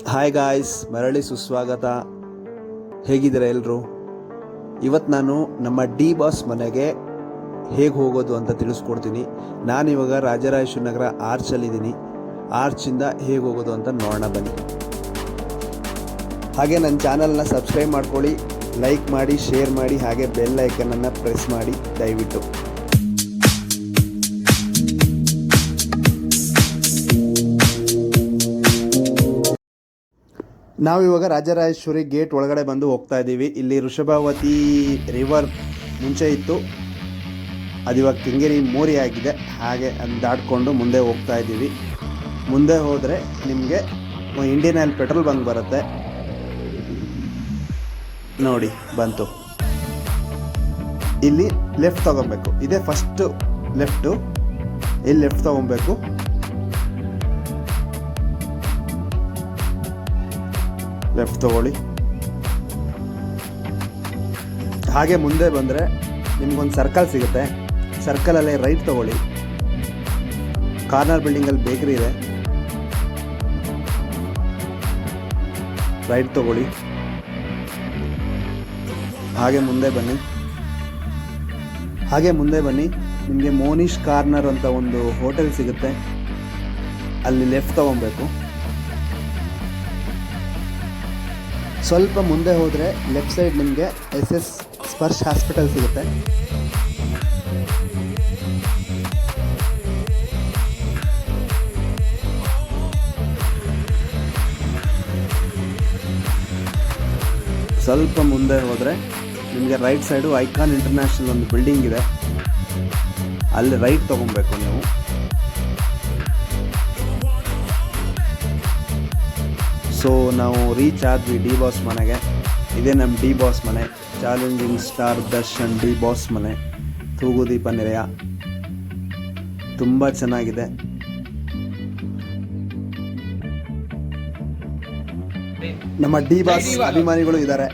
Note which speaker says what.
Speaker 1: Hi guys, ಮರಳಿ ಸುಸ್ವಾಗತ. ಹೇಗಿದ್ದೀರಾ ಎಲ್ಲರೂ? ಇವತ್ತು ನಾನು ನಮ್ಮ ಬಾಸ್ ಮನೆಗೆ ಹೇಗೆ ಹೋಗೋದು ಅಂತ ತಿಳಿಸ್ಕೊಡ್ತೀನಿ. ನಾನಿವಾಗ ರಾಜರಾಜೇಶ್ವರನಗರ ಆರ್ಚಲ್ಲಿದ್ದೀನಿ. ಆರ್ಚಿಂದ ಹೇಗೆ ಹೋಗೋದು ಅಂತ ನೋಡೋಣ ಬನ್ನಿ. ಹಾಗೆ ನನ್ನ ಚಾನಲ್ನ ಸಬ್ಸ್ಕ್ರೈಬ್ ಮಾಡ್ಕೊಳ್ಳಿ, ಲೈಕ್ ಮಾಡಿ, ಶೇರ್ ಮಾಡಿ, ಹಾಗೆ ಬೆಲ್ ಐಕನನ್ನು ಪ್ರೆಸ್ ಮಾಡಿ ದಯವಿಟ್ಟು. ನಾವಿವಾಗ ರಾಜರಾಜೇಶ್ವರಿ ಗೇಟ್ ಒಳಗಡೆ ಬಂದು ಹೋಗ್ತಾ ಇದ್ದೀವಿ. ಇಲ್ಲಿ ವೃಷಭಾವತಿ ರಿವರ್ ಮುಂಚೆ ಇತ್ತು, ಅದಿವಾಗ ಕೆಂಗೇರಿ ಮೋರಿ ಆಗಿದೆ. ಹಾಗೆ ಅದು ದಾಟ್ಕೊಂಡು ಮುಂದೆ ಹೋಗ್ತಾ ಇದ್ದೀವಿ. ಮುಂದೆ ಹೋದರೆ ನಿಮಗೆ ಇಂಡಿಯನ್ ಆಯಿಲ್ ಪೆಟ್ರೋಲ್ ಬಂಕ್ ಬರುತ್ತೆ ನೋಡಿ, ಬಂತು. ಇಲ್ಲಿ ಲೆಫ್ಟ್ ತೊಗೊಬೇಕು, ಇದೇ ಫಸ್ಟು ಲೆಫ್ಟು. ಇಲ್ಲಿ ಲೆಫ್ಟ್ ತೊಗೊಬೇಕು. ಲೆಫ್ಟ್ ತಗೊಳ್ಳಿ. ಹಾಗೆ ಮುಂದೆ ಬಂದರೆ ನಿಮ್ಗೊಂದು ಸರ್ಕಲ್ ಸಿಗುತ್ತೆ. ಸರ್ಕಲಲ್ಲೇ ರೈಟ್ ತಗೊಳ್ಳಿ. ಕಾರ್ನರ್ ಬಿಲ್ಡಿಂಗಲ್ಲಿ ಬೇಕ್ರಿ ಇದೆ, ರೈಟ್ ತಗೊಳ್ಳಿ. ಹಾಗೆ ಮುಂದೆ ಬನ್ನಿ. ನಿಮಗೆ ಮೋನಿಶ್ ಕಾರ್ನರ್ ಅಂತ ಒಂದು ಹೋಟೆಲ್ ಸಿಗುತ್ತೆ, ಅಲ್ಲಿ ಲೆಫ್ಟ್ ತಗೊಬೇಕು. ಸ್ವಲ್ಪ ಮುಂದೆ ಹೋದರೆ ಲೆಫ್ಟ್ ಸೈಡ್ ನಿಮಗೆ SS ಸ್ಪರ್ಶ್ ಹಾಸ್ಪಿಟಲ್ ಸಿಗುತ್ತೆ. ಸ್ವಲ್ಪ ಮುಂದೆ ಹೋದರೆ ನಿಮಗೆ ರೈಟ್ ಸೈಡು ಐಕಾನ್ ಇಂಟರ್ನ್ಯಾಷನಲ್ ಒಂದು ಬಿಲ್ಡಿಂಗ್ ಇದೆ, ಅಲ್ಲಿ ರೈಟ್ ತೊಗೊಬೇಕು ನೀವು. ಸೊ ನಾವು ರೀಚ್ ಆದ್ವಿ ಬಾಸ್ ಮನೆಗೆ. ಇದೇ ನಮ್ಮ ಬಾಸ್ ಮನೆ, ಚಾಲೆಂಜಿಂಗ್ ಸ್ಟಾರ್ ದರ್ಶನ್ ಬಾಸ್ ಮನೆ, ತೂಗುದೀಪ ನಿಲಯ. ತುಂಬ ಚೆನ್ನಾಗಿದೆ. ನಮ್ಮ ಬಾಸ್ ಅಭಿಮಾನಿಗಳು ಇದ್ದಾರೆ.